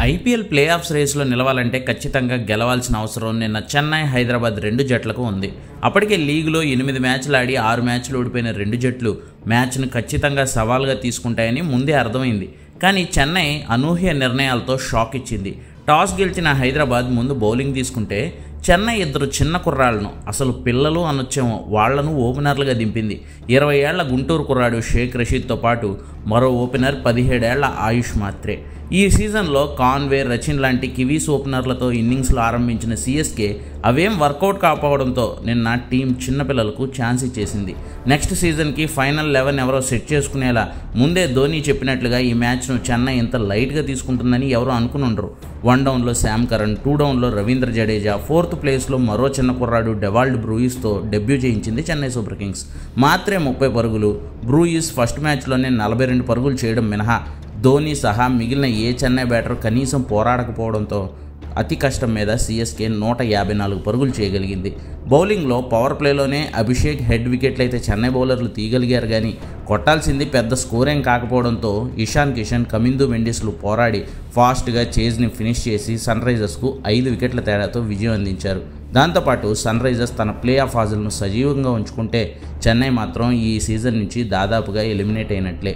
IPL play offs రేస్లో నిలవాలంటే ఖచ్చితంగా గెలవాల్సిన అవసరం నిన్న చెన్నై, హైదరాబాద్ రెండు జట్లకు ఉంది. అప్పటికే లీగ్లో 8 మ్యాచ్లు ఆడి 6 మ్యాచ్లు ఓడిపోయిన రెండు జట్లు మ్యాచ్ను ఖచ్చితంగా సవాల్గా తీసుకుంటాయని ముందే అర్థమైంది. కానీ చెన్నై అనూహ్య నిర్ణయాలతో షాక్ ఇచ్చింది. టాస్ గెలిచిన హైదరాబాద్ ముందు బౌలింగ్ తీసుకుంటే చెన్నై ఇద్దరు చిన్న కుర్రాళ్లను, అసలు పిల్లలు అనొచ్చేమో, వాళ్లను ఓపెనర్లుగా దింపింది. 20 ఏళ్ల గుంటూరు కుర్రాడు షేక్ రషీద్తో పాటు మరో ఓపెనర్ 17 ఏళ్ల ఆయుష్ మాత్రే. ఈ సీజన్లో కాన్వే, రచిన్ లాంటి కివీస్ ఓపెనర్లతో ఇన్నింగ్స్లు ఆరంభించిన సిఎస్కే అవేం వర్కౌట్ కాకపోవడంతో నిన్న టీం చిన్నపిల్లలకు ఛాన్స్ ఇచ్చేసింది. నెక్స్ట్ సీజన్కి ఫైనల్ 11 ఎవరో సెట్ చేసుకునేలా ముందే ధోని చెప్పినట్లుగా ఈ మ్యాచ్ను చెన్నై ఇంత లైట్గా తీసుకుంటుందని ఎవరో అనుకుని ఉండరు. 1 డౌన్లో శామ్ కరణ్, 2 డౌన్లో రవీంద్ర జడేజా, 4th ప్లేస్లో మరో చిన్న కుర్రాడు డెవాల్డ్ బ్రూయిస్తో డెబ్యూ చేయించింది చెన్నై సూపర్ కింగ్స్. మాత్రే 30 పరుగులు. బ్రూయిస్ ఫస్ట్ మ్యాచ్లోనే 42 పరుగులు చేయడం మినహా ధోని సహా మిగిలిన ఏ చెన్నై బ్యాటర్ కనీసం పోరాడకపోవడంతో అతి కష్టం మీద సిఎస్కే 154 పరుగులు చేయగలిగింది. బౌలింగ్లో పవర్ ప్లేలోనే అభిషేక్ హెడ్ వికెట్లు అయితే చెన్నై బౌలర్లు తీయగలిగారు. కానీ కొట్టాల్సింది పెద్ద స్కోరేం కాకపోవడంతో ఇషాన్ కిషన్, కమిందు మెండిస్లు పోరాడి ఫాస్ట్గా చేజ్ని ఫినిష్ చేసి సన్ రైజర్స్కు 5 వికెట్ల తేడాతో విజయం అందించారు. దాంతోపాటు సన్ రైజర్స్ తన ప్లే ఆఫ్ హాజులను సజీవంగా ఉంచుకుంటే చెన్నై మాత్రం ఈ సీజన్ నుంచి దాదాపుగా ఎలిమినేట్ అయినట్లే.